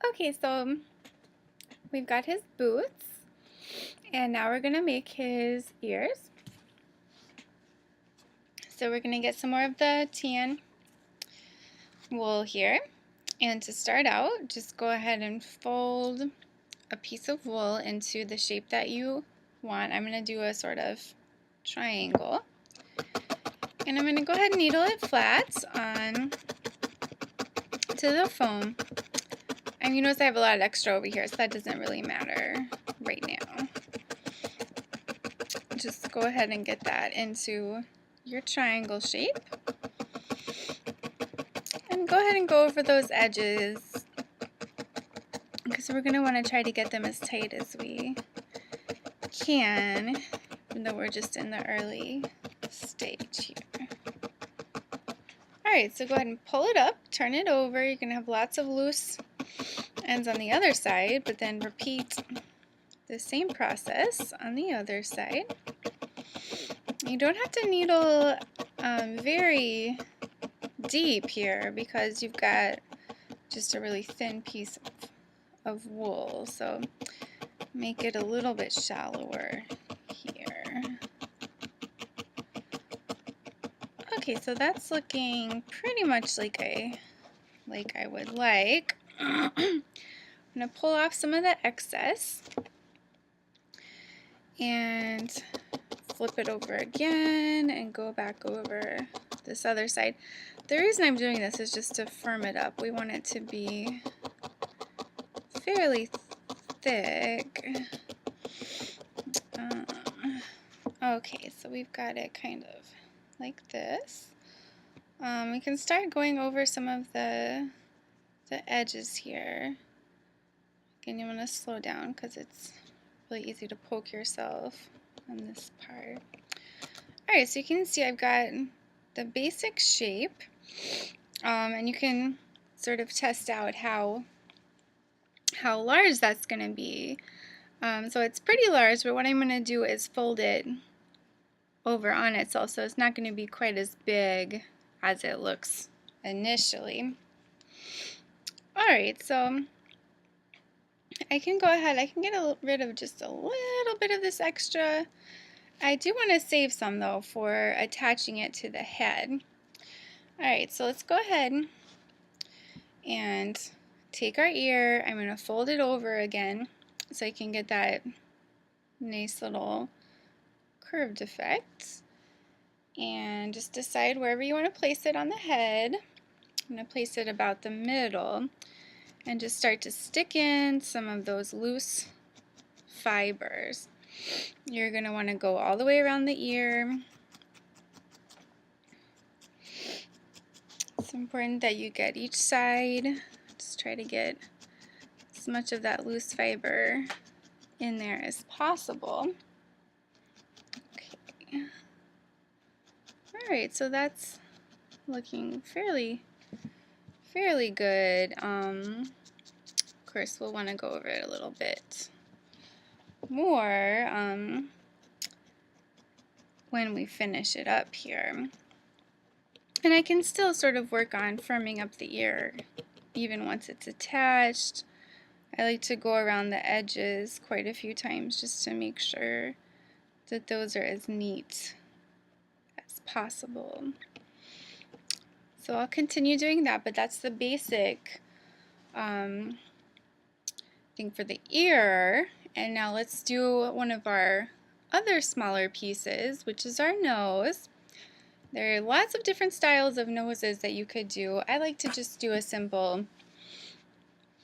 Okay, so we've got his boots, and now we're gonna make his ears. So we're gonna get some more of the tan wool here, and to start out, just go ahead and fold a piece of wool into the shape that you want. I'm gonna do a sort of triangle, and I'm gonna go ahead and needle it flat on to the foam. And you notice I have a lot of extra over here, so that doesn't really matter right now. Just go ahead and get that into your triangle shape. And go ahead and go over those edges, because we're going to want to try to get them as tight as we can, even though we're just in the early stage here. Alright, so go ahead and pull it up, turn it over. You're going to have lots of loose ends on the other side, but then repeat the same process on the other side. You don't have to needle very deep here because you've got just a really thin piece of wool, so make it a little bit shallower here. Okay, so that's looking pretty much like I would like. I'm gonna pull off some of the excess and flip it over again and go back over this other side. The reason I'm doing this is just to firm it up. We want it to be fairly thick. Okay, so we've got it kind of like this. We can start going over some of the edges here. Again, you want to slow down because it's really easy to poke yourself on this part. Alright, so you can see I've got the basic shape, and you can sort of test out how large that's going to be. So it's pretty large, but what I'm going to do is fold it over on itself, so it's not going to be quite as big as it looks initially. Alright, so I can go ahead, I can get rid of just a little bit of this extra. I do want to save some though for attaching it to the head. Alright, so let's go ahead and take our ear. I'm going to fold it over again so I can get that nice little curved effect. And just decide wherever you want to place it on the head. I'm going to place it about the middle and just start to stick in some of those loose fibers. You're going to want to go all the way around the ear. It's important that you get each side. Just try to get as much of that loose fiber in there as possible. Okay. Alright, so that's looking fairly good. Of course, we'll want to go over it a little bit more when we finish it up here. And I can still sort of work on firming up the ear even once it's attached. I like to go around the edges quite a few times just to make sure that those are as neat as possible. So I'll continue doing that, but that's the basic thing for the ear. And now let's do one of our other smaller pieces, which is our nose. There are lots of different styles of noses that you could do. I like to just do a simple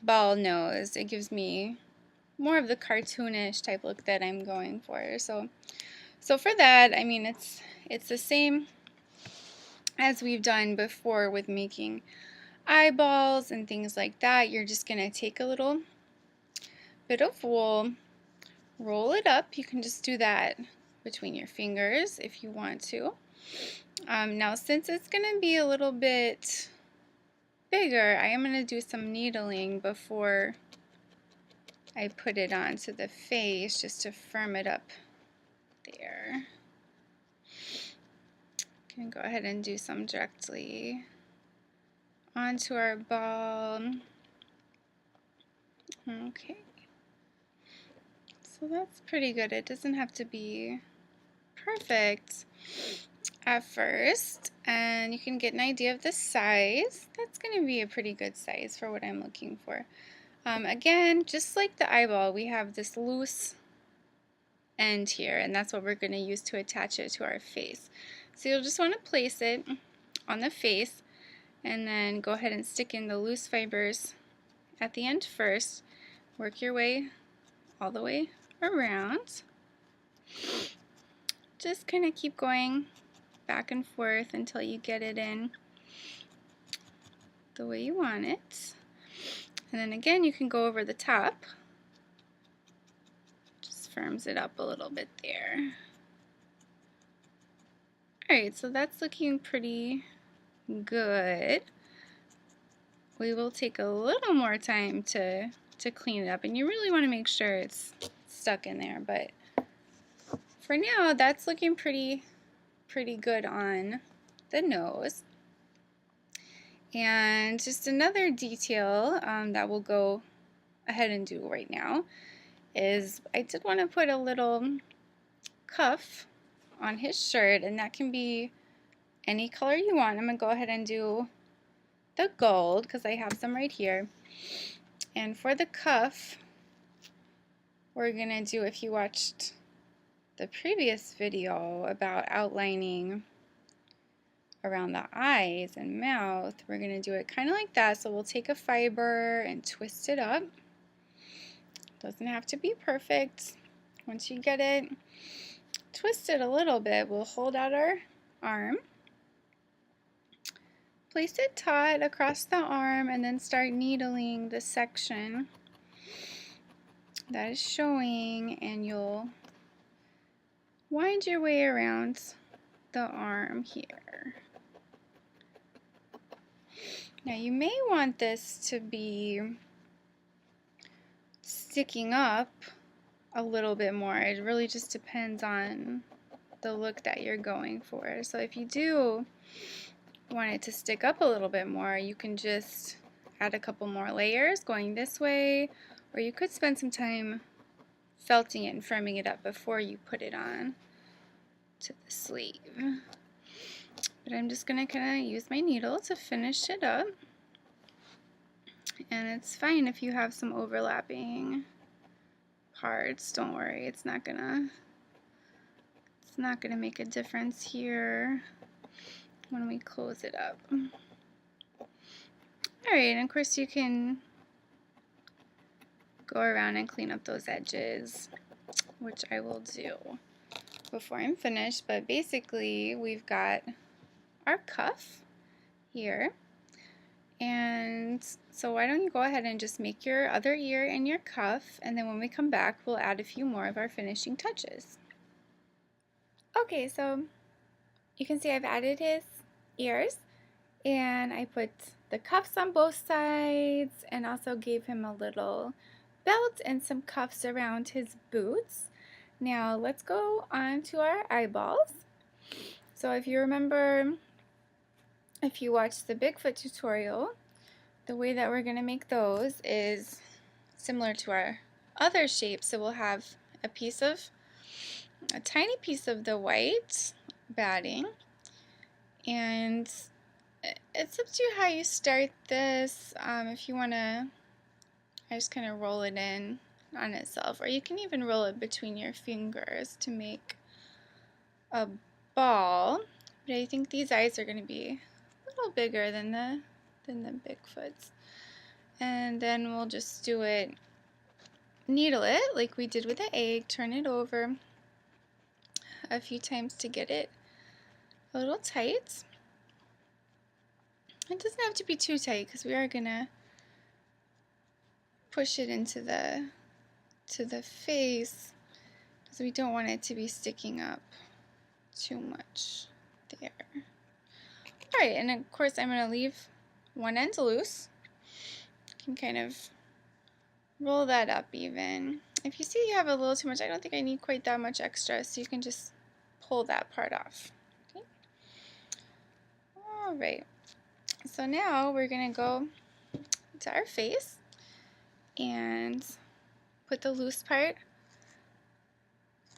ball nose. It gives me more of the cartoonish type look that I'm going for. So for that, I mean, it's the same as we've done before with making eyeballs and things like that. You're just going to take a little bit of wool, roll it up. You can just do that between your fingers if you want to. Now, since it's going to be a little bit bigger, I am going to do some needling before I put it onto the face just to firm it up there. Can go ahead and do some directly onto our ball. Okay. So that's pretty good. It doesn't have to be perfect at first, and you can get an idea of the size. That's going to be a pretty good size for what I'm looking for. Again, just like the eyeball, we have this loose end here, and that's what we're going to use to attach it to our face. So you'll just want to place it on the face and then go ahead and stick in the loose fibers at the end first. Work your way all the way around. Just kind of keep going back and forth until you get it in the way you want it. And then again, you can go over the top. Just firms it up a little bit there. Alright, so that's looking pretty good. We will take a little more time to clean it up, and you really want to make sure it's stuck in there, but for now that's looking pretty good on the nose. And just another detail that we'll go ahead and do right now is I did want to put a little cuff on his shirt, and that can be any color you want. I'm going to go ahead and do the gold because I have some right here. And for the cuff, we're going to do, if you watched the previous video about outlining around the eyes and mouth, we're going to do it kind of like that. So we'll take a fiber and twist it up. Doesn't have to be perfect. Once you get it twisted a little bit, we'll hold out our arm, place it taut across the arm, and then start needling the section that is showing, and you'll wind your way around the arm here. Now you may want this to be sticking up a little bit more. It really just depends on the look that you're going for. So if you do want it to stick up a little bit more, you can just add a couple more layers going this way, or you could spend some time felting it and firming it up before you put it on to the sleeve. But I'm just going to kind of use my needle to finish it up. And it's fine if you have some overlapping parts. Don't worry, it's not gonna make a difference here when we close it up. Alright, and of course you can go around and clean up those edges, which I will do before I'm finished. But basically we've got our cuff here, and so why don't you go ahead and just make your other ear and your cuff, and then when we come back we'll add a few more of our finishing touches. Okay, so you can see I've added his ears, and I put the cuffs on both sides and also gave him a little belt and some cuffs around his boots. Now let's go on to our eyeballs. So if you remember, if you watched the Bigfoot tutorial, the way that we're going to make those is similar to our other shapes. So we'll have a tiny piece of the white batting, and it's up to you how you start this. If you want to, I just kind of roll it in on itself, or you can even roll it between your fingers to make a ball. But I think these eyes are going to be a little bigger than the Bigfoots. And then we'll just do it, needle it like we did with the egg, turn it over a few times to get it a little tight. It doesn't have to be too tight because we are gonna push it into the face, because we don't want it to be sticking up too much there. Alright, and of course I'm going to leave one end loose. You can kind of roll that up even. If you see you have a little too much, I don't think I need quite that much extra, so you can just pull that part off. Okay. Alright, so now we're going to go to our face. and put the loose part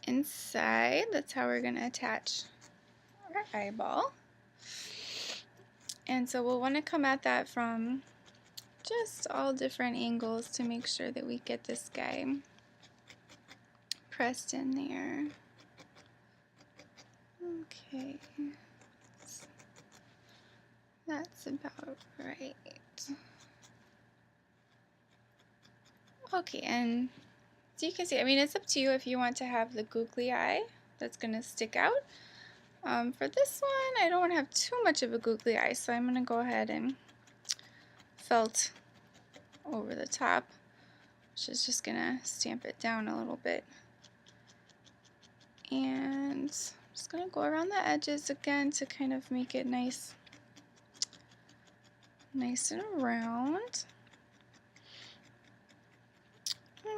inside. That's how we're going to attach our eyeball. And so we'll want to come at that from just all different angles to make sure that we get this guy pressed in there. Okay, that's about right. Okay, and so you can see, I mean, it's up to you if you want to have the googly eye that's going to stick out. For this one, I don't want to have too much of a googly eye, so I'm going to go ahead and felt over the top, which is just going to stamp it down a little bit. And I'm just going to go around the edges again to kind of make it nice and round.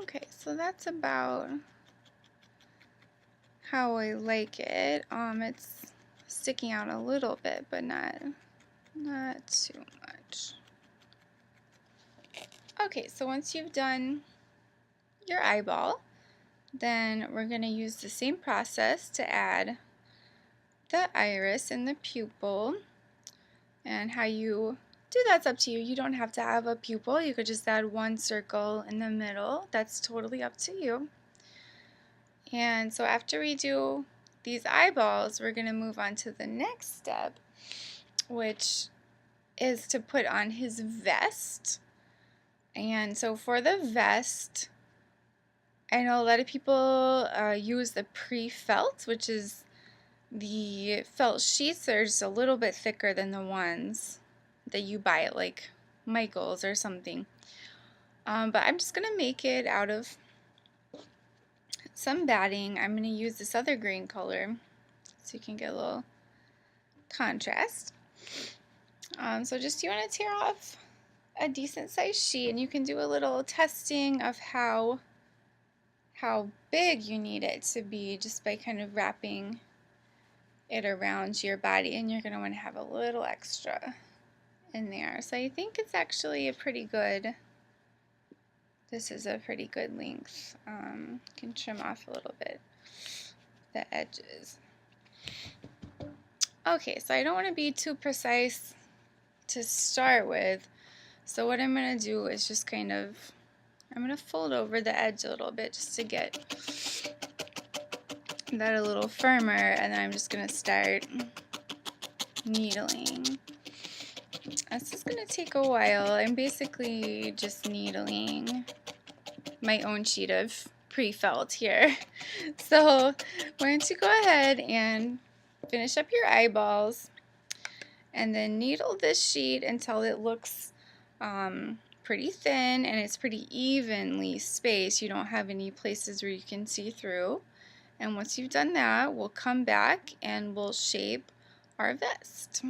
Okay, so that's about how I like it. It's sticking out a little bit, but not too much. Okay, so once you've done your eyeball, then we're going to use the same process to add the iris and the pupil. And how you do that's up to you. You don't have to have a pupil. You could just add one circle in the middle. That's totally up to you. And so after we do these eyeballs, we're going to move on to the next step, which is to put on his vest. And so for the vest, I know a lot of people use the pre-felt, which is the felt sheets. They're just a little bit thicker than the ones that you buy at like Michael's or something. But I'm just going to make it out of some batting. I'm going to use this other green color so you can get a little contrast. So just you want to tear off a decent sized sheet, and you can do a little testing of how big you need it to be just by kind of wrapping it around your body, and you're going to want to have a little extra in there. So I think it's actually a pretty good, this is a pretty good length. Can trim off a little bit the edges. Okay, so I don't want to be too precise to start with, so what I'm going to do is just kind of, I'm going to fold over the edge a little bit just to get that a little firmer, and then I'm just going to start needling. This is going to take a while. I'm basically just needling my own sheet of pre-felt here. So why don't you go ahead and finish up your eyeballs and then needle this sheet until it looks pretty thin and it's pretty evenly spaced. You don't have any places where you can see through. And once you've done that, we'll come back and we'll shape our vest.